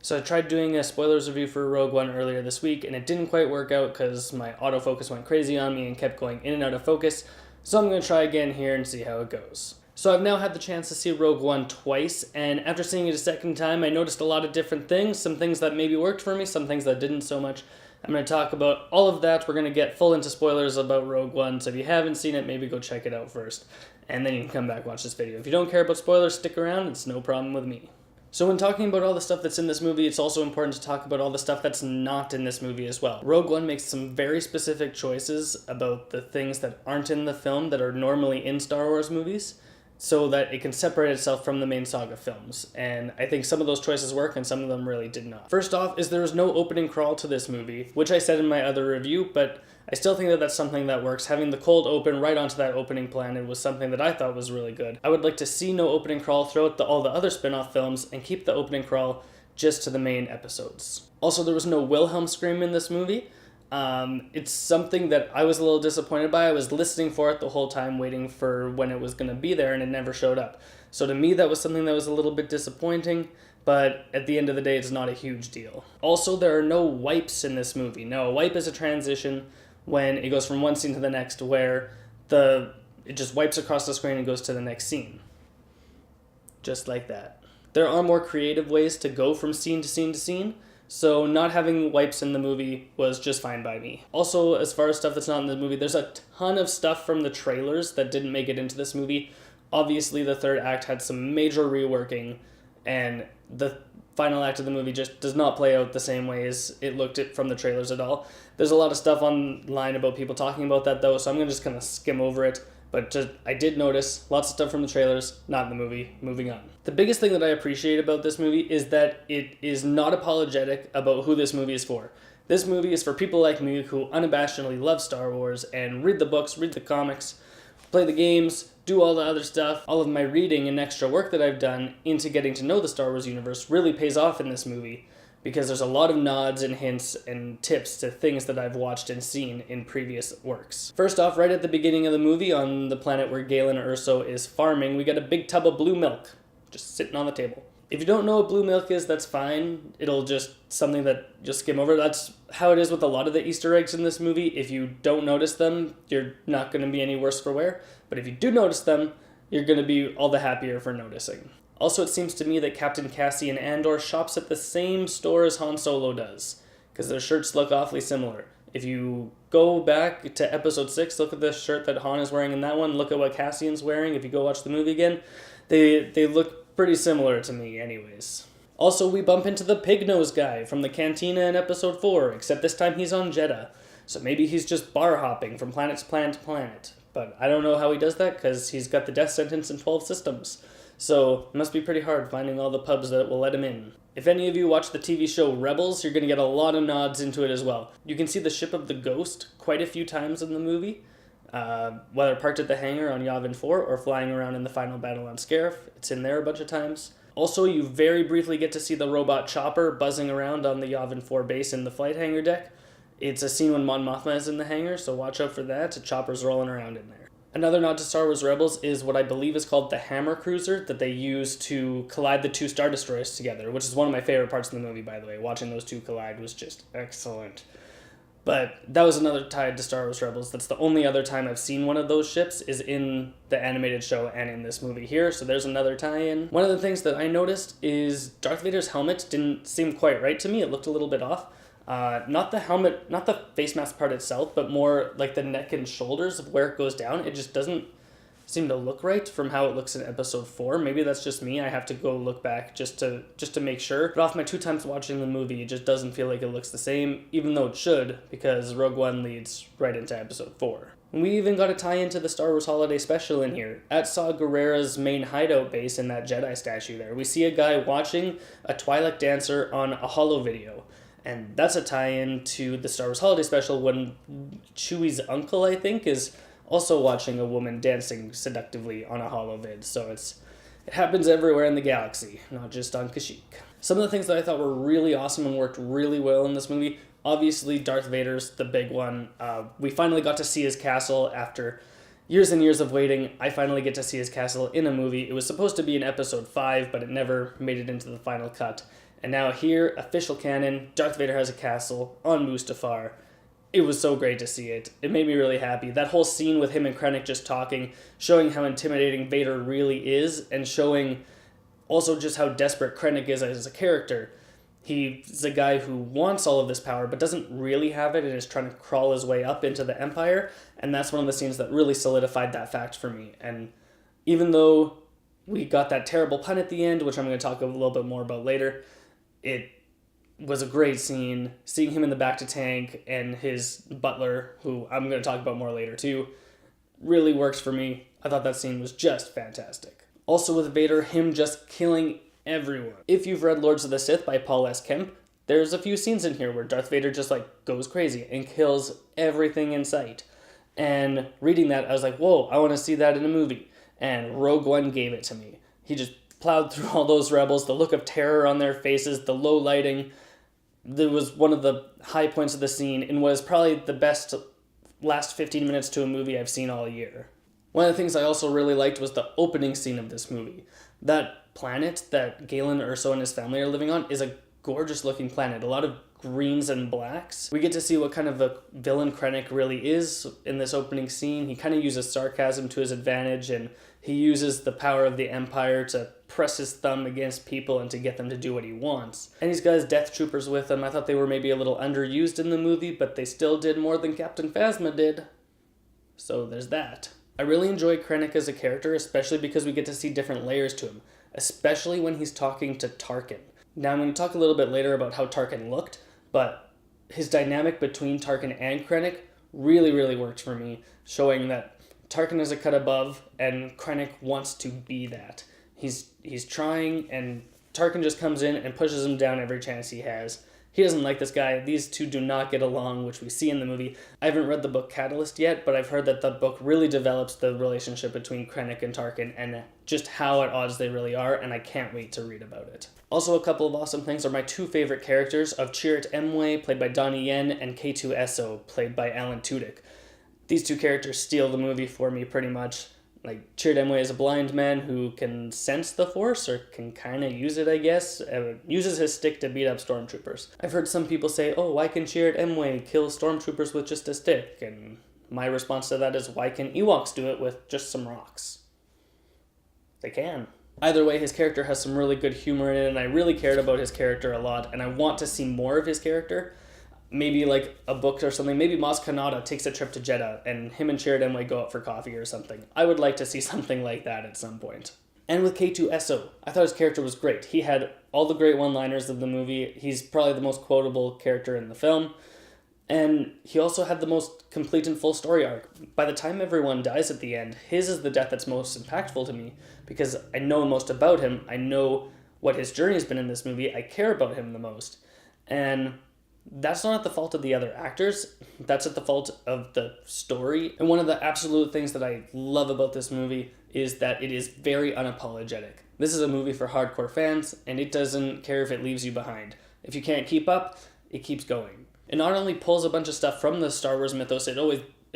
So I tried doing a spoilers review for Rogue One earlier this week, and it didn't quite work out because my autofocus went crazy on me and kept going in and out of focus. So I'm going to try again here and see how it goes. So I've now had the chance to see Rogue One twice, and after seeing it a second time, I noticed a lot of different things. Some things that maybe worked for me, some things that didn't so much. I'm going to talk about all of that. We're going to get full into spoilers about Rogue One, so if you haven't seen it, maybe go check it out first. And then you can come back and watch this video. If you don't care about spoilers, stick around. It's no problem with me. So when talking about all the stuff that's in this movie, it's also important to talk about all the stuff that's not in this movie as well. Rogue One makes some very specific choices about the things that aren't in the film that are normally in Star Wars movies, so that it can separate itself from the main saga films. And I think some of those choices work and some of them really did not. First off is there is no opening crawl to this movie, which I said in my other review, but I still think that that's something that works. Having the cold open right onto that opening planet was something that I thought was really good. I would like to see no opening crawl throughout all the other spin-off films and keep the opening crawl just to the main episodes. Also, there was no Wilhelm scream in this movie. It's something that I was a little disappointed by. I was listening for it the whole time, waiting for when it was going to be there, and it never showed up. So to me, that was something that was a little bit disappointing, but at the end of the day, it's not a huge deal. Also, there are no wipes in this movie. Now, a wipe is a transition when it goes from one scene to the next, where it just wipes across the screen and goes to the next scene. Just like that. There are more creative ways to go from scene to scene to scene, so not having wipes in the movie was just fine by me. Also, as far as stuff that's not in the movie, there's a ton of stuff from the trailers that didn't make it into this movie. Obviously, the third act had some major reworking, and the final act of the movie just does not play out the same way as it looked at from the trailers at all. There's a lot of stuff online about people talking about that though, so I'm just going to skim over it. But I did notice lots of stuff from the trailers, not in the movie. Moving on. The biggest thing that I appreciate about this movie is that it is not apologetic about who this movie is for. This movie is for people like me who unabashedly love Star Wars and read the books, read the comics, play the games, do all the other stuff. All of my reading and extra work that I've done into getting to know the Star Wars universe really pays off in this movie, because there's a lot of nods and hints and tips to things that I've watched and seen in previous works. First off, right at the beginning of the movie, on the planet where Galen Erso is farming, we got a big tub of blue milk just sitting on the table. If you don't know what blue milk is, that's fine. It'll just something that just skim over. That's how it is with a lot of the Easter eggs in this movie. If you don't notice them, you're not going to be any worse for wear. But if you do notice them, you're going to be all the happier for noticing. Also, it seems to me that Captain Cassian Andor shops at the same store as Han Solo does, because their shirts look awfully similar. If you go back to episode 6, look at the shirt that Han is wearing in that one, look at what Cassian's wearing. If you go watch the movie again, they look pretty similar to me anyways. Also, we bump into the pig-nosed guy from the cantina in episode 4, except this time he's on Jedha. So maybe he's just bar hopping from planet to planet to planet. But I don't know how he does that, because he's got the death sentence in 12 systems. So it must be pretty hard finding all the pubs that will let him in. If any of you watch the TV show Rebels, you're going to get a lot of nods into it as well. You can see the ship of the Ghost quite a few times in the movie, whether parked at the hangar on Yavin 4 or flying around in the final battle on Scarif. It's in there a bunch of times. Also, you very briefly get to see the robot Chopper buzzing around on the Yavin 4 base in the flight hangar deck. It's a scene when Mon Mothma is in the hangar, so watch out for that. Chopper's rolling around in there. Another nod to Star Wars Rebels is what I believe is called the Hammer Cruiser that they use to collide the two Star Destroyers together, which is one of my favorite parts of the movie, by the way. Watching those two collide was just excellent. But that was another tied to Star Wars Rebels. That's the only other time I've seen one of those ships is in the animated show and in this movie here, so there's another tie-in. One of the things that I noticed is Darth Vader's helmet didn't seem quite right to me. It looked a little bit off. Not the helmet, not the face mask part itself, but more like the neck and shoulders of where it goes down. It just doesn't seem to look right from how it looks in episode 4. Maybe that's just me. I have to go look back just to make sure. But off my 2 times watching the movie, it just doesn't feel like it looks the same, even though it should, because Rogue One leads right into episode 4. And we even got a tie into the Star Wars Holiday Special in here. At Saw Gerrera's main hideout base in that Jedi statue there, we see a guy watching a Twi'lek dancer on a holo video. And that's a tie-in to the Star Wars Holiday Special when Chewie's uncle, I think, is also watching a woman dancing seductively on a holovid. So it happens everywhere in the galaxy, not just on Kashyyyk. Some of the things that I thought were really awesome and worked really well in this movie, obviously Darth Vader's the big one. We finally got to see his castle after years and years of waiting. I finally get to see his castle in a movie. It was supposed to be in episode 5, but it never made it into the final cut. And now here, official canon, Darth Vader has a castle on Mustafar. It was so great to see it. It made me really happy. That whole scene with him and Krennic just talking, showing how intimidating Vader really is, and showing also just how desperate Krennic is as a character. He's a guy who wants all of this power, but doesn't really have it, and is trying to crawl his way up into the Empire, and that's one of the scenes that really solidified that fact for me. And even though we got that terrible pun at the end, which I'm going to talk a little bit more about later, it was a great scene. Seeing him in the back to tank and his butler, who I'm going to talk about more later too, really works for me. I thought that scene was just fantastic. Also with Vader, him just killing everyone. If you've read Lords of the Sith by Paul S. Kemp, there's a few scenes in here where Darth Vader just goes crazy and kills everything in sight. And reading that, I was like, whoa, I want to see that in a movie. And Rogue One gave it to me. He just plowed through all those rebels, the look of terror on their faces, the low lighting. There was one of the high points of the scene and was probably the best last 15 minutes to a movie I've seen all year. One of the things I also really liked was the opening scene of this movie. That planet that Galen Erso and his family are living on is a gorgeous looking planet. A lot of greens and blacks. We get to see what kind of a villain Krennic really is in this opening scene. He kind of uses sarcasm to his advantage, and he uses the power of the Empire to press his thumb against people and to get them to do what he wants. And he's got his Death Troopers with him. I thought they were maybe a little underused in the movie, but they still did more than Captain Phasma did. So there's that. I really enjoy Krennic as a character, especially because we get to see different layers to him, especially when he's talking to Tarkin. Now I'm going to talk a little bit later about how Tarkin looked, but his dynamic between Tarkin and Krennic really, really worked for me, showing that Tarkin is a cut above, and Krennic wants to be that. He's trying, and Tarkin just comes in and pushes him down every chance he has. He doesn't like this guy. These two do not get along, which we see in the movie. I haven't read the book Catalyst yet, but I've heard that the book really develops the relationship between Krennic and Tarkin and just how at odds they really are, and I can't wait to read about it. Also, a couple of awesome things are my two favorite characters of Chirrut Îmwe, played by Donnie Yen, and K2SO, played by Alan Tudyk. These two characters steal the movie for me pretty much. Chirrut Îmwe is a blind man who can sense the Force, or can kind of use it, I guess. Uses his stick to beat up stormtroopers. I've heard some people say, oh, why can Chirrut Îmwe kill stormtroopers with just a stick? And my response to that is, why can Ewoks do it with just some rocks? They can. Either way, his character has some really good humor in it, and I really cared about his character a lot, and I want to see more of his character. Maybe a book or something. Maybe Maz Kanata takes a trip to Jeddah and him and Chirrut Îmwe go out for coffee or something. I would like to see something like that at some point. And with K2SO, I thought his character was great. He had all the great one-liners of the movie. He's probably the most quotable character in the film. And he also had the most complete and full story arc. By the time everyone dies at the end, his is the death that's most impactful to me, because I know most about him. I know what his journey has been in this movie. I care about him the most. And that's not at the fault of the other actors. That's at the fault of the story. And one of the absolute things that I love about this movie is that it is very unapologetic. This is a movie for hardcore fans, and it doesn't care if it leaves you behind. If you can't keep up, it keeps going. It not only pulls a bunch of stuff from the Star Wars mythos, it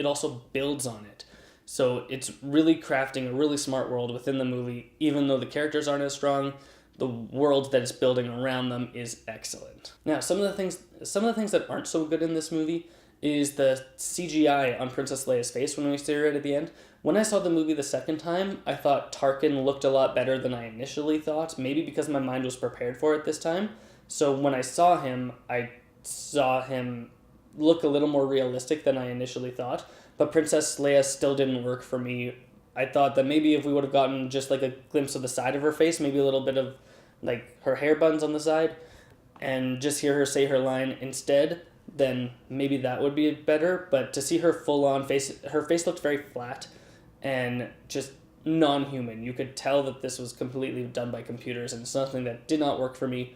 also builds on it. So it's really crafting a really smart world within the movie. Even though the characters aren't as strong, the world that it's building around them is excellent. Now, some of the things that aren't so good in this movie is the CGI on Princess Leia's face when we see her at the end. When I saw the movie the second time, I thought Tarkin looked a lot better than I initially thought, maybe because my mind was prepared for it this time. So when I saw him, I saw him look a little more realistic than I initially thought, but Princess Leia still didn't work for me. I thought that maybe if we would have gotten just a glimpse of the side of her face, maybe a little bit of her hair buns on the side, and just hear her say her line instead, then maybe that would be better. But to see her full-on face, her face looked very flat and just non-human. You could tell that this was completely done by computers, and it's something that did not work for me.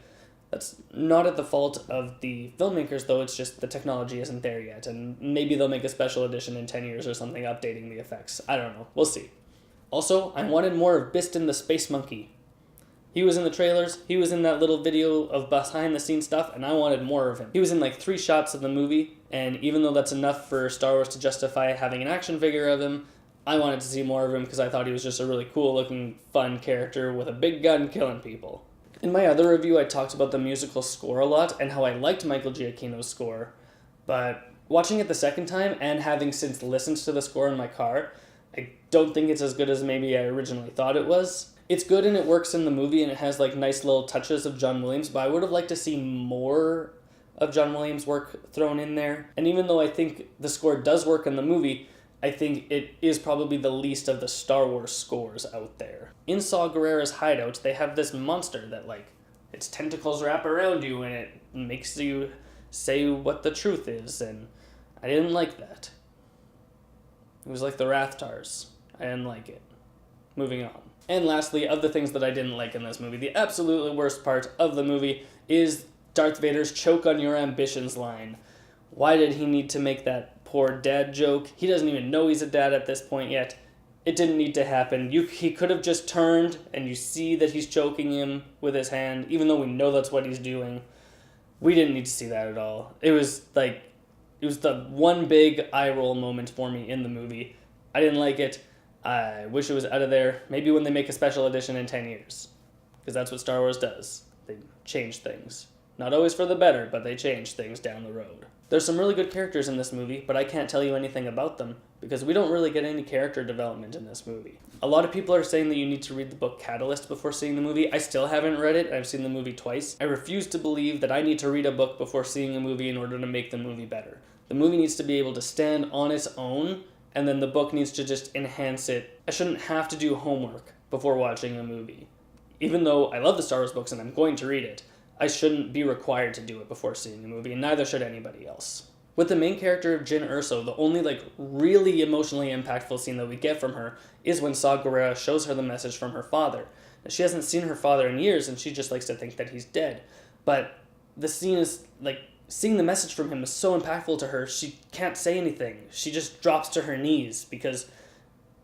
That's not at the fault of the filmmakers, though. It's just the technology isn't there yet, and maybe they'll make a special edition in 10 years or something updating the effects. I don't know. We'll see. Also, I wanted more of Biston the Space Monkey. He was in the trailers, he was in that little video of behind-the-scenes stuff, and I wanted more of him. He was in 3 shots of the movie, and even though that's enough for Star Wars to justify having an action figure of him, I wanted to see more of him because I thought he was just a really cool-looking, fun character with a big gun killing people. In my other review, I talked about the musical score a lot and how I liked Michael Giacchino's score, but watching it the second time and having since listened to the score in my car, I don't think it's as good as maybe I originally thought it was. It's good and it works in the movie and it has like nice little touches of John Williams, but I would have liked to see more of John Williams' work thrown in there. And even though I think the score does work in the movie, I think it is probably the least of the Star Wars scores out there. In Saw Gerrera's hideout, they have this monster that, like, its tentacles wrap around you and it makes you say what the truth is, and I didn't like that. It was like the Rathtars. I didn't like it. Moving on. And lastly, of the things that I didn't like in this movie, the absolutely worst part of the movie is Darth Vader's choke on your ambitions line. Why did he need to make that poor dad joke? He doesn't even know he's a dad at this point yet. It didn't need to happen. He could have just turned and you see that he's choking him with his hand, even though we know that's what he's doing. We didn't need to see that at all. It was the one big eye roll moment for me in the movie. I didn't like it. I wish it was out of there. Maybe when they make a special edition in 10 years. Because that's what Star Wars does. They change things. Not always for the better, but they change things down the road. There's some really good characters in this movie, but I can't tell you anything about them because we don't really get any character development in this movie. A lot of people are saying that you need to read the book Catalyst before seeing the movie. I still haven't read it. I've seen the movie twice. I refuse to believe that I need to read a book before seeing a movie in order to make the movie better. The movie needs to be able to stand on its own, and then the book needs to just enhance it. I shouldn't have to do homework before watching a movie. Even though I love the Star Wars books and I'm going to read it, I shouldn't be required to do it before seeing a movie, and neither should anybody else. With the main character of Jyn Erso, the only really emotionally impactful scene that we get from her is when Saw Gerrera shows her the message from her father. Now, she hasn't seen her father in years, and she just likes to think that he's dead. But the scene is, seeing the message from him is so impactful to her, she can't say anything. She just drops to her knees because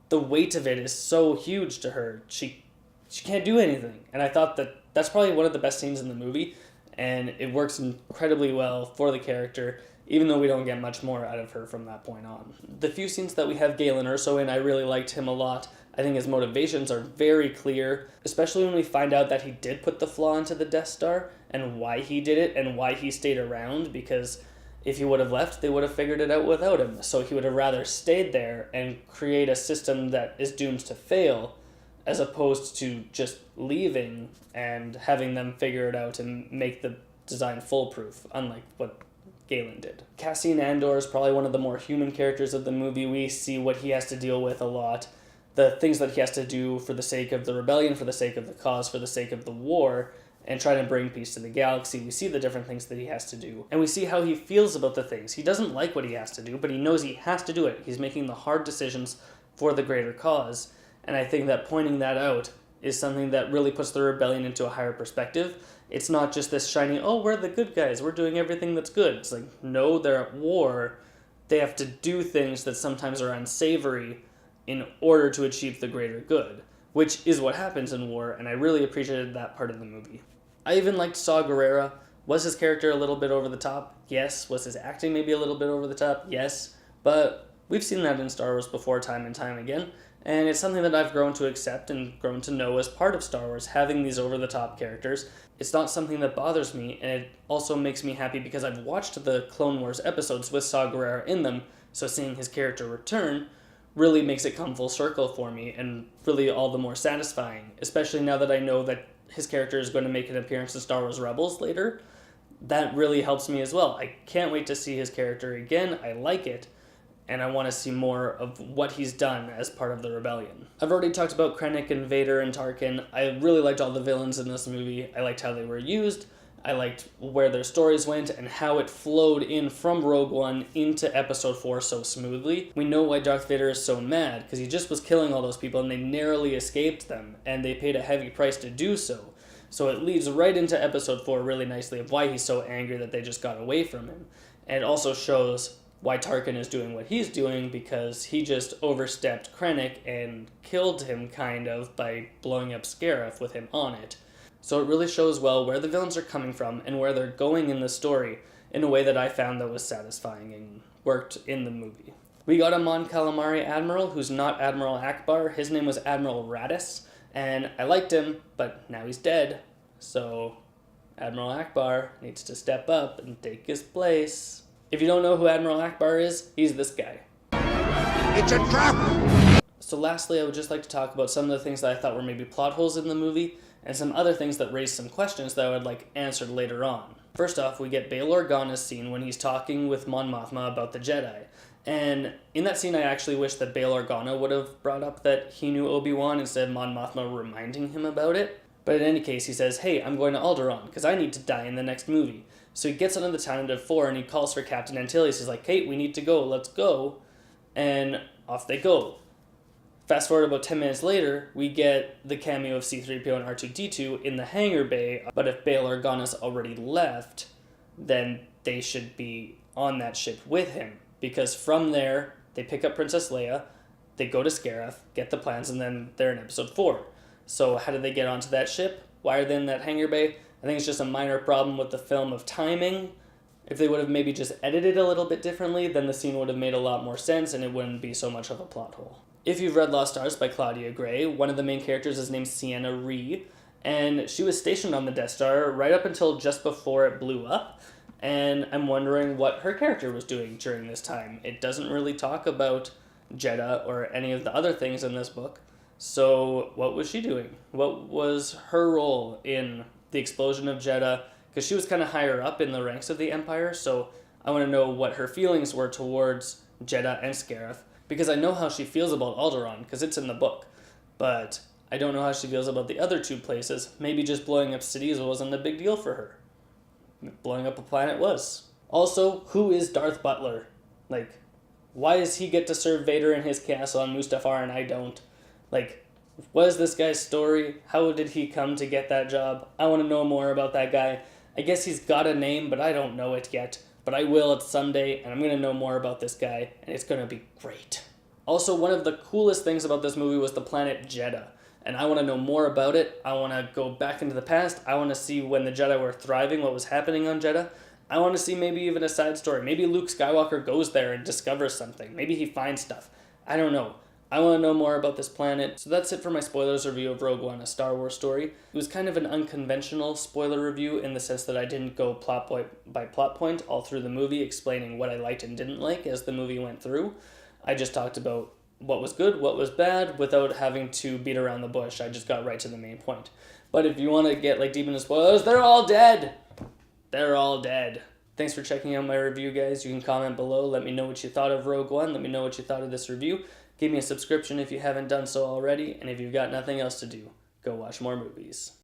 the weight of it is so huge to her. She can't do anything. And I thought that that's probably one of the best scenes in the movie, and it works incredibly well for the character, even though we don't get much more out of her from that point on. The few scenes that we have Galen Erso in, I really liked him a lot. I think his motivations are very clear, especially when we find out that he did put the flaw into the Death Star, and why he did it, and why he stayed around, because if he would have left, they would have figured it out without him. So he would have rather stayed there and create a system that is doomed to fail, as opposed to just leaving and having them figure it out and make the design foolproof, unlike what Galen did. Cassian Andor is probably one of the more human characters of the movie. We see what he has to deal with a lot. The things that he has to do for the sake of the rebellion, for the sake of the cause, for the sake of the war, and try to bring peace to the galaxy. We see the different things that he has to do. And we see how he feels about the things. He doesn't like what he has to do, but he knows he has to do it. He's making the hard decisions for the greater cause. And I think that pointing that out is something that really puts the rebellion into a higher perspective. It's not just this shiny, oh, we're the good guys, we're doing everything that's good. It's like, no, they're at war. They have to do things that sometimes are unsavory in order to achieve the greater good, which is what happens in war, and I really appreciated that part of the movie. I even liked Saw Gerrera. Was his character a little bit over the top? Yes. Was his acting maybe a little bit over the top? Yes. But we've seen that in Star Wars before time and time again, and it's something that I've grown to accept and grown to know as part of Star Wars, having these over-the-top characters. It's not something that bothers me, and it also makes me happy because I've watched the Clone Wars episodes with Saw Gerrera in them, so seeing his character return really makes it come full circle for me, and really all the more satisfying, especially now that I know that his character is going to make an appearance in Star Wars Rebels later. That really helps me as well. I can't wait to see his character again. I like it, and I want to see more of what he's done as part of the rebellion. I've already talked about Krennic and Vader and Tarkin. I really liked all the villains in this movie. I liked how they were used. I liked where their stories went and how it flowed in from Rogue One into Episode 4 so smoothly. We know why Darth Vader is so mad, because he just was killing all those people and they narrowly escaped them, and they paid a heavy price to do so. So it leads right into Episode 4 really nicely of why he's so angry that they just got away from him. And it also shows why Tarkin is doing what he's doing, because he just overstepped Krennic and killed him, kind of, by blowing up Scarif with him on it. So it really shows well where the villains are coming from and where they're going in the story in a way that I found that was satisfying and worked in the movie. We got a Mon Calamari Admiral who's not Admiral Akbar. His name was Admiral Raddus, and I liked him, but now he's dead. So Admiral Akbar needs to step up and take his place. If you don't know who Admiral Akbar is, he's this guy. It's a trap! So lastly, I would just like to talk about some of the things that I thought were maybe plot holes in the movie, and some other things that raised some questions that I would like answered later on. First off, we get Bail Organa's scene when he's talking with Mon Mothma about the Jedi. And in that scene, I actually wish that Bail Organa would have brought up that he knew Obi-Wan instead of Mon Mothma reminding him about it. But in any case, he says, hey, I'm going to Alderaan, because I need to die in the next movie. So he gets on the Tentative 4 and he calls for Captain Antilles. He's like, hey, we need to go, let's go. And off they go. Fast forward about 10 minutes later, we get the cameo of C-3PO and R2-D2 in the hangar bay, but if Bail Organa's already left, then they should be on that ship with him, because from there, they pick up Princess Leia, they go to Scarif, get the plans, and then they're in Episode 4. So how did they get onto that ship? Why are they in that hangar bay? I think it's just a minor problem with the film of timing. If they would have maybe just edited a little bit differently, then the scene would have made a lot more sense and it wouldn't be so much of a plot hole. If you've read Lost Stars by Claudia Gray, one of the main characters is named Sienna Ree, and she was stationed on the Death Star right up until just before it blew up, and I'm wondering what her character was doing during this time. It doesn't really talk about Jedha or any of the other things in this book, so what was she doing? What was her role in the explosion of Jedha? Because she was kind of higher up in the ranks of the Empire, so I want to know what her feelings were towards Jedha and Scarif, because I know how she feels about Alderaan, because it's in the book, but I don't know how she feels about the other two places. Maybe just blowing up cities wasn't a big deal for her. Blowing up a planet was. Also, who is Darth Butler? Like, why does he get to serve Vader in his castle on Mustafar and I don't? Like, what is this guy's story? How did he come to get that job? I want to know more about that guy. I guess he's got a name, but I don't know it yet. But I will at someday, and I'm going to know more about this guy, and it's going to be great. Also, one of the coolest things about this movie was the planet Jedha, and I want to know more about it. I want to go back into the past. I want to see when the Jedi were thriving, what was happening on Jedha. I want to see maybe even a side story. Maybe Luke Skywalker goes there and discovers something. Maybe he finds stuff. I don't know. I want to know more about this planet. So that's it for my spoilers review of Rogue One, A Star Wars Story. It was kind of an unconventional spoiler review in the sense that I didn't go plot point by plot point all through the movie, explaining what I liked and didn't like as the movie went through. I just talked about what was good, what was bad, without having to beat around the bush. I just got right to the main point. But if you want to get deep into spoilers, they're all dead! They're all dead. Thanks for checking out my review, guys. You can comment below. Let me know what you thought of Rogue One. Let me know what you thought of this review. Give me a subscription if you haven't done so already, and if you've got nothing else to do, go watch more movies.